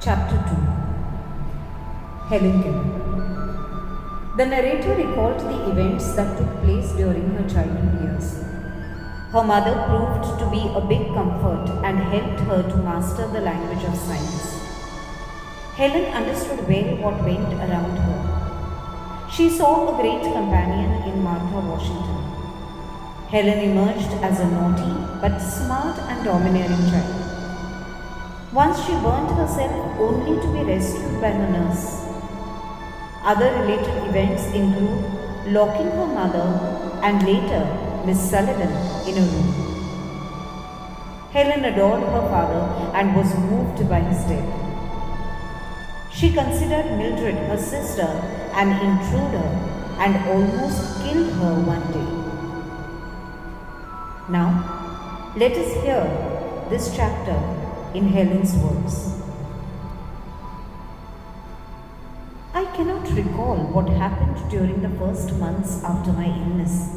Chapter 2. Helen Keller. The narrator recalled the events that took place during her childhood years. Her mother proved to be a big comfort and helped her to master the language of signs. Helen understood well what went around her. She saw a great companion in Martha Washington. Helen emerged as a naughty but smart and domineering child. Once she burnt herself only to be rescued by her nurse. Other related events include locking her mother and later Miss Sullivan in a room. Helen adored her father and was moved by his death. She considered Mildred, her sister, an intruder and almost killed her one day. Now, let us hear this chapter in Helen's words. I cannot recall what happened during the first months after my illness.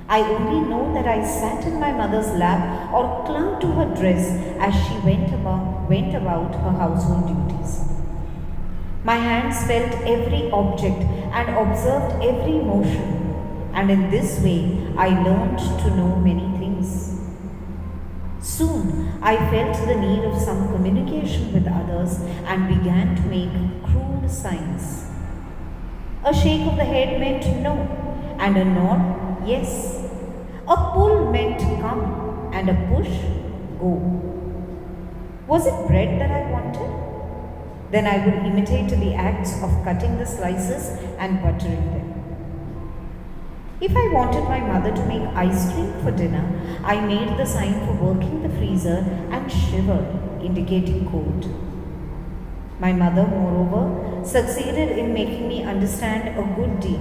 I only know that I sat in my mother's lap or clung to her dress as she went about her household duties. My hands felt every object and observed every motion, and in this way I learned to know many things. Soon I felt the need of some communication with others and began to make crude signs. A shake of the head meant no, and a nod, yes. A pull meant come, and a push, go. Was it bread that I wanted? Then I would imitate the acts of cutting the slices and buttering them. If I wanted my mother to make ice cream for dinner, I made the sign for working the freezer and shivered, indicating cold. My mother, moreover, succeeded in making me understand a good deal.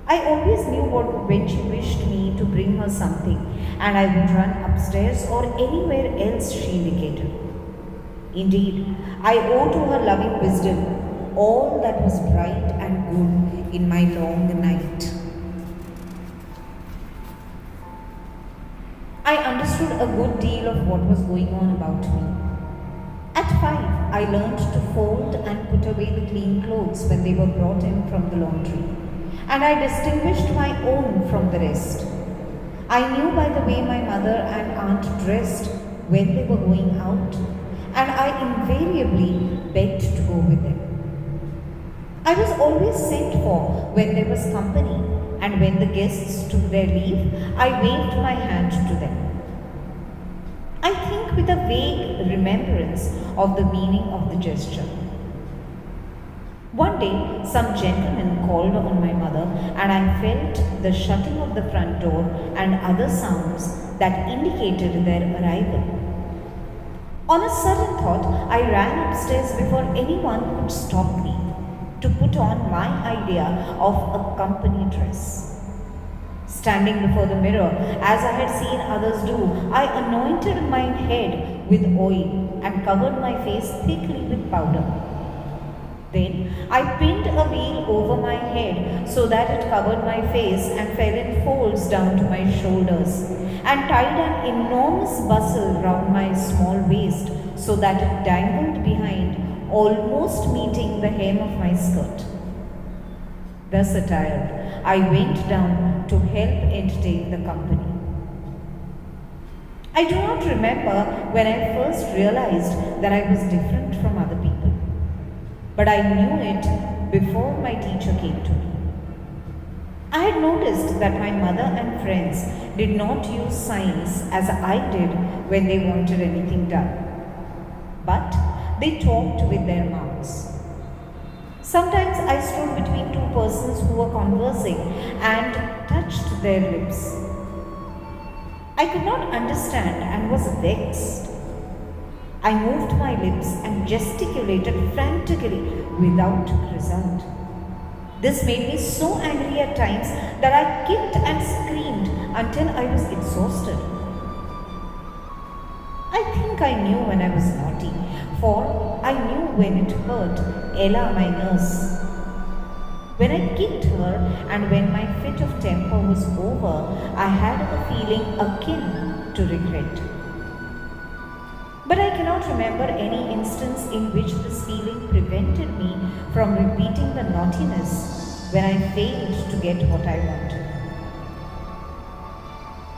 I always knew when she wished me to bring her something, and I would run upstairs or anywhere else she indicated. Indeed, I owe to her loving wisdom all that was bright and good in my long night. I understood a good deal of what was going on about me. At 5, I learned to fold and put away the clean clothes when they were brought in from the laundry, and I distinguished my own from the rest. I knew by the way my mother and aunt dressed when they were going out, and I invariably begged to go with them. I was always sent for when there was company, and when the guests took their leave, I waved my hand to them. I think with a vague remembrance of the meaning of the gesture. One day, some gentleman called on my mother, and I felt the shutting of the front door and other sounds that indicated their arrival. On a sudden thought, I ran upstairs before anyone could stop me to put on my idea of a company dress. Standing before the mirror, as I had seen others do, I anointed my head with oil and covered my face thickly with powder. Then I pinned a veil over my head so that it covered my face and fell in folds down to my shoulders, and tied an enormous bustle round my small waist so that it dangled behind, almost meeting the hem of my skirt. Thus attired, I went down to help entertain the company. I do not remember when I first realized that I was different from other people, but I knew it before my teacher came to me. I had noticed that my mother and friends did not use signs as I did when they wanted anything done, but they talked with their mouths. Sometimes I stood between two persons who were conversing and touched their lips. I could not understand and was vexed. I moved my lips and gesticulated frantically without result. This made me so angry at times that I kicked and screamed until I was exhausted. I think I knew when I was naughty, for I knew when it hurt Ella, my nurse. When I kicked her and when my fit of temper was over, I had a feeling akin to regret. But I cannot remember any instance in which this feeling prevented me from repeating the naughtiness when I failed to get what I wanted.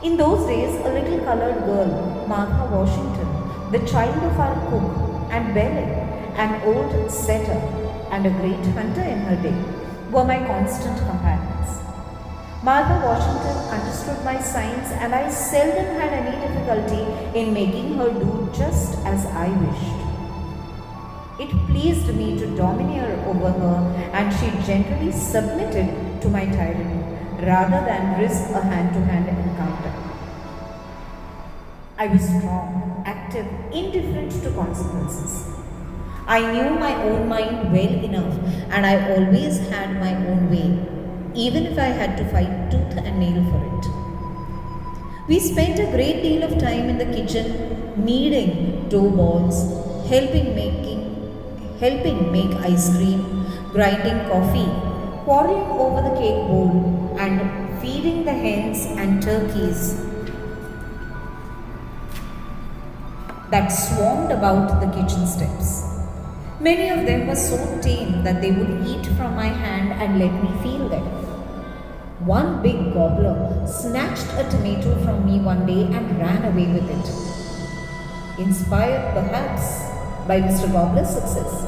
In those days, a little colored girl, Martha Washington, the child of our cook, and Belle, an old setter and a great hunter in her day, were my constant companions. Martha Washington understood my signs, and I seldom had any difficulty in making her do just as I wished. It pleased me to domineer over her, and she generally submitted to my tyranny rather than risk a hand-to-hand encounter. I was strong, active, indifferent to consequences. I knew my own mind well enough, and I always had my own way, even if I had to fight tooth and nail for it. We spent a great deal of time in the kitchen kneading dough balls, helping make ice cream, grinding coffee, quarreling over the cake bowl, and feeding the hens and turkeys that swarmed about the kitchen steps. Many of them were so tame that they would eat from my hand and let me feel them. One big gobbler snatched a tomato from me one day and ran away with it. Inspired perhaps by Mr. Gobbler's success,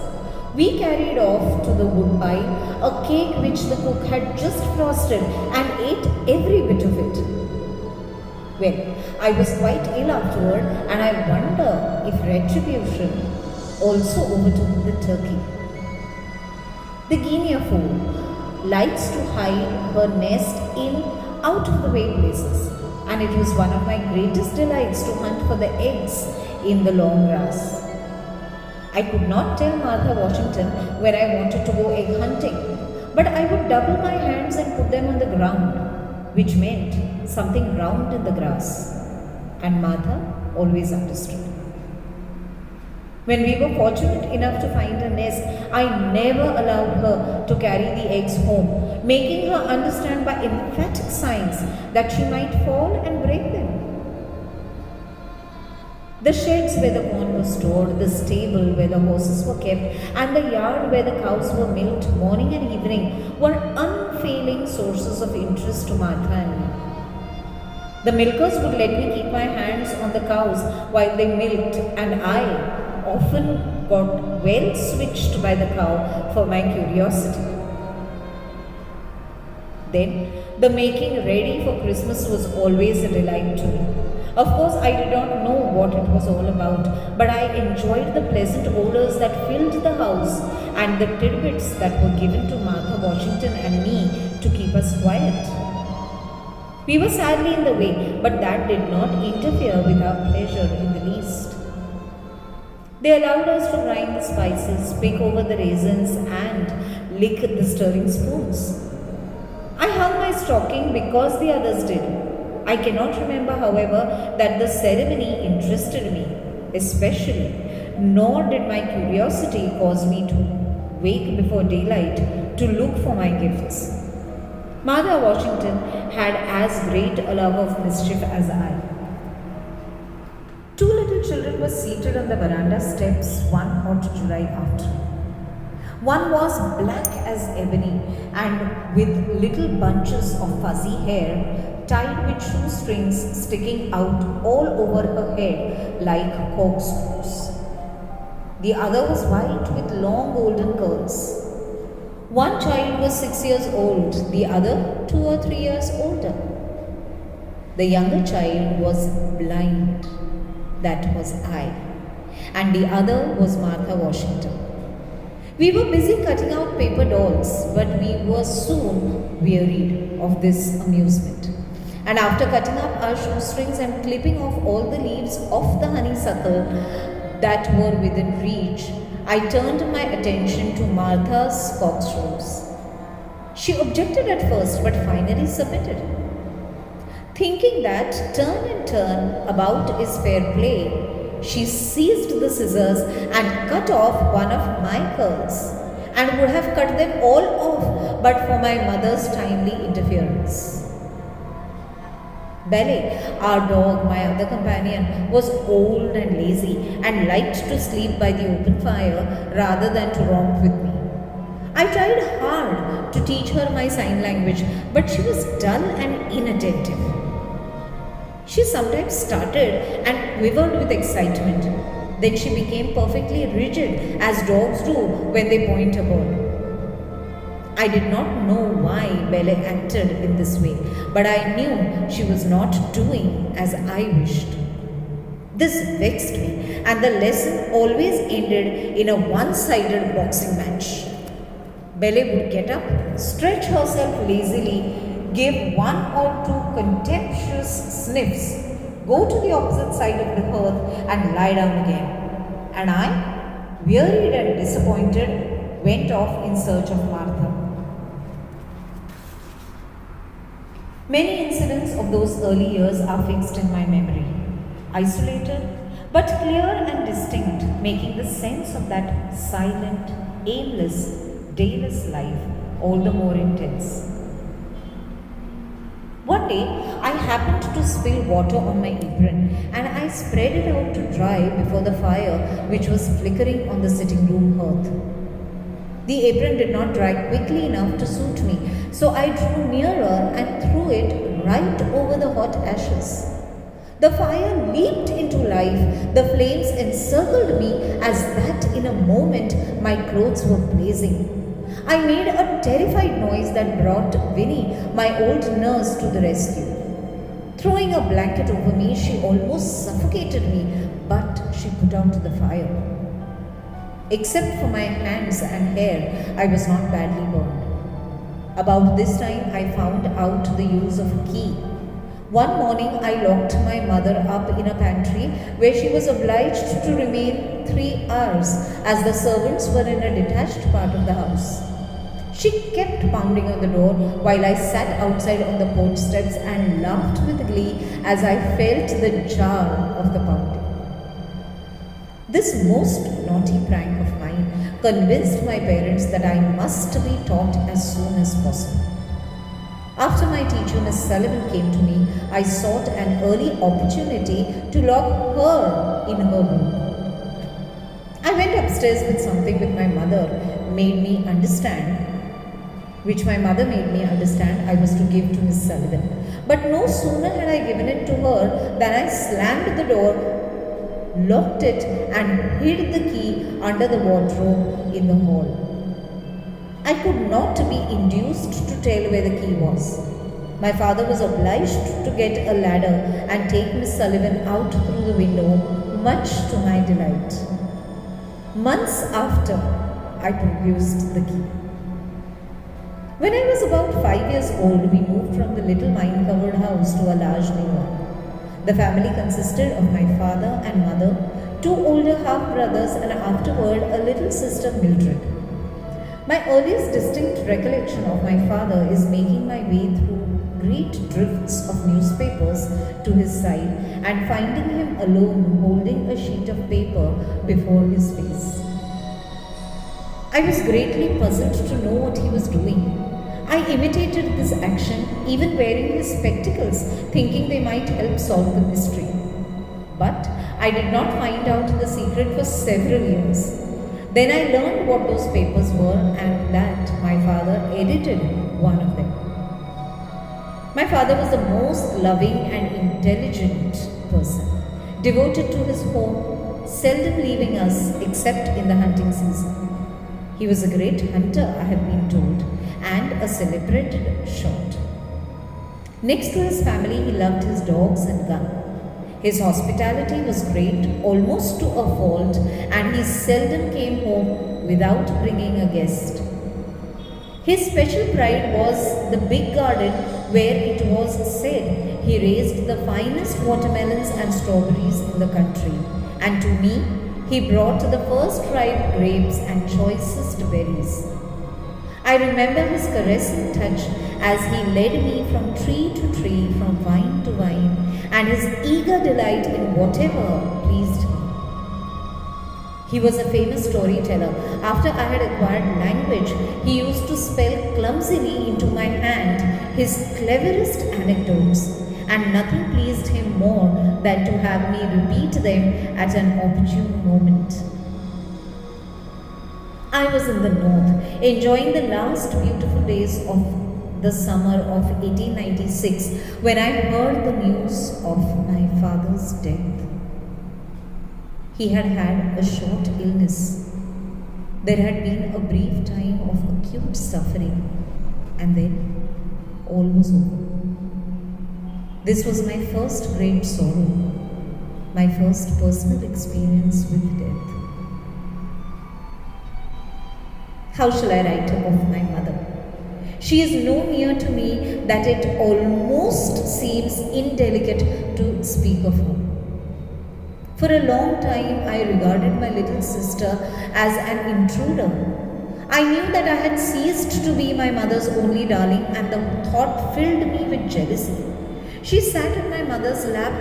we carried off to the woodpile a cake which the cook had just frosted and ate every bit of it. Well, I was quite ill afterward, and I wonder if retribution also overtook the turkey. The guinea fowl likes to hide her nest in out-of-the-way places, and it was one of my greatest delights to hunt for the eggs in the long grass. I could not tell Martha Washington when I wanted to go egg hunting, but I would double my hands and put them on the ground, which meant something round in the grass, and Martha always understood. When we were fortunate enough to find a nest, I never allowed her to carry the eggs home, making her understand by emphatic signs that she might fall and break them. The sheds where the corn was stored, the stable where the horses were kept, and the yard where the cows were milked morning and evening were unfailing sources of interest to Martha and me. The milkers would let me keep my hands on the cows while they milked, and I often got well switched by the cow for my curiosity. Then, the making ready for Christmas was always a delight to me. Of course, I did not know what it was all about, but I enjoyed the pleasant odors that filled the house and the tidbits that were given to Martha Washington and me to keep us quiet. We were sadly in the way, but that did not interfere with our pleasure in the least. They allowed us to grind the spices, pick over the raisins, and lick the stirring spoons. I hung my stocking because the others did. I cannot remember, however, that the ceremony interested me, especially, nor did my curiosity cause me to wake before daylight to look for my gifts. Martha Washington had as great a love of mischief as I. Two little children were seated on the veranda steps one hot July afternoon. One was black as ebony and with little bunches of fuzzy hair tied with shoestrings sticking out all over her head like corkscrews. The other was white with long golden curls. One child was 6 years old, the other 2 or 3 years older. The younger child was blind, that was I, and the other was Martha Washington. We were busy cutting out paper dolls, but we were soon wearied of this amusement. And after cutting up our shoestrings and clipping off all the leaves of the honeysuckle that were within reach, I turned my attention to Martha's corkscrews. She objected at first, but finally submitted. Thinking that turn and turn about is fair play, she seized the scissors and cut off one of my curls, and would have cut them all off but for my mother's timely interference. Ballet, our dog, my other companion, was old and lazy and liked to sleep by the open fire rather than to romp with me. I tried hard to teach her my sign language, but she was dull and inattentive. She sometimes started and quivered with excitement. Then she became perfectly rigid, as dogs do when they point a bird. I did not know why Belle acted in this way, but I knew she was not doing as I wished. This vexed me, and the lesson always ended in a one-sided boxing match. Belle would get up, stretch herself lazily, give one or two contemptuous sniffs, go to the opposite side of the hearth and lie down again. And I, wearied and disappointed, went off in search of Martha. Many incidents of those early years are fixed in my memory, isolated but clear and distinct, making the sense of that silent, aimless, dayless life all the more intense. One day, I happened to spill water on my apron and I spread it out to dry before the fire which was flickering on the sitting room hearth. The apron did not dry quickly enough to suit me, so I drew nearer and threw it right over the hot ashes. The fire leaped into life, the flames encircled me as that in a moment my clothes were blazing. I made a terrified noise that brought Winnie, my old nurse, to the rescue. Throwing a blanket over me, she almost suffocated me, but she put out the fire. Except for my hands and hair, I was not badly burned. About this time, I found out the use of a key. One morning, I locked my mother up in a pantry where she was obliged to remain 3 hours as the servants were in a detached part of the house. She kept pounding on the door while I sat outside on the porch steps and laughed with glee as I felt the jar of the pounding. This most naughty prank of mine convinced my parents that I must be taught as soon as possible. After my teacher, Miss Sullivan, came to me, I sought an early opportunity to lock her in her room. I went upstairs with something which my mother made me understand I was to give to Miss Sullivan. But no sooner had I given it to her than I slammed the door, locked it, and hid the key under the wardrobe in the hall. I could not be induced to tell where the key was. My father was obliged to get a ladder and take Miss Sullivan out through the window, much to my delight. Months after, I produced the key. When I was about 5 years old, we moved from the little vine-covered house to a large new one. The family consisted of my father and mother, 2 older half-brothers, and afterward a little sister, Mildred. My earliest distinct recollection of my father is making my way through great drifts of newspapers to his side and finding him alone holding a sheet of paper before his face. I was greatly puzzled to know what he was doing. I imitated this action, even wearing his spectacles, thinking they might help solve the mystery. But I did not find out the secret for several years. Then I learned what those papers were and that my father edited one of them. My father was the most loving and intelligent person, devoted to his home, seldom leaving us except in the hunting season. He was a great hunter, I have been told, and a celebrated shot. Next to his family, he loved his dogs and gun. His hospitality was great, almost to a fault, and he seldom came home without bringing a guest. His special pride was the big garden where it was said he raised the finest watermelons and strawberries in the country, and to me, he brought the first ripe grapes and choicest berries. I remember his caressing touch as he led me from tree to tree, from vine to vine, and his eager delight in whatever pleased me. He was a famous storyteller. After I had acquired language, he used to spell clumsily into my hand his cleverest anecdotes, and nothing pleased him more than to have me repeat them at an opportune moment. I was in the north, enjoying the last beautiful days of the summer of 1896 when I heard the news of my father's death. He had had a short illness. There had been a brief time of acute suffering, and then all was over. This was my first great sorrow, my first personal experience with death. How shall I write of my mother? She is no nearer to me that it almost seems indelicate to speak of her. For a long time, I regarded my little sister as an intruder. I knew that I had ceased to be my mother's only darling, and the thought filled me with jealousy. She sat in my mother's lap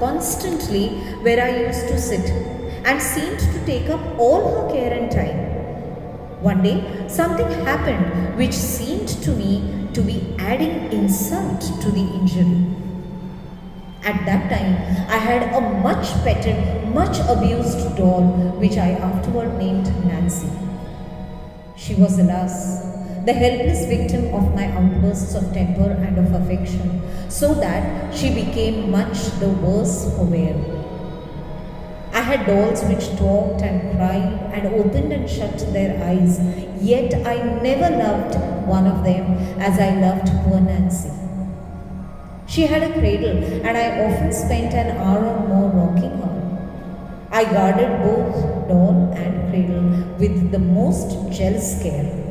constantly where I used to sit, and seemed to take up all her care and time. One day, something happened which seemed to me to be adding insult to the injury. At that time, I had a much petted, much abused doll which I afterward named Nancy. She was, alas, the helpless victim of my outbursts of temper and of affection, so that she became much the worse for wear. I had dolls which talked and cried and opened and shut their eyes, yet I never loved one of them as I loved poor Nancy. She had a cradle, and I often spent an hour or more rocking her. I guarded both doll and cradle with the most jealous care.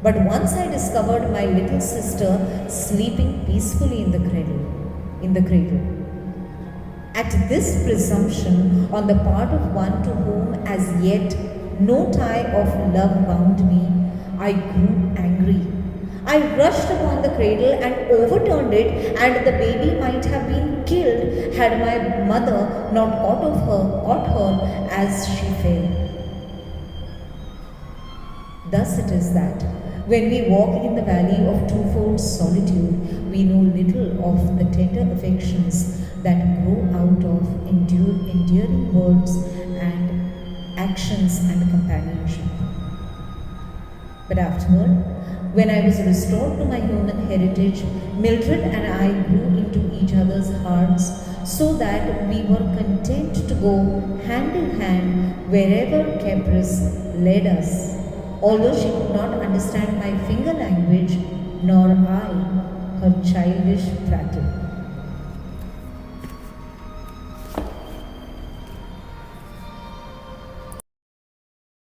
But once I discovered my little sister sleeping peacefully in the cradle. At this presumption on the part of one to whom as yet no tie of love bound me, I grew angry. I rushed upon the cradle and overturned it, and the baby might have been killed had my mother not caught her as she fell. Thus it is that when we walk in the valley of twofold solitude, we know little of the tender affections that grow out of enduring words and actions and companionship. But afterward, when I was restored to my human heritage, Mildred and I grew into each other's hearts so that we were content to go hand in hand wherever caprice led us, although she could not understand my finger language, nor I her childish prattle.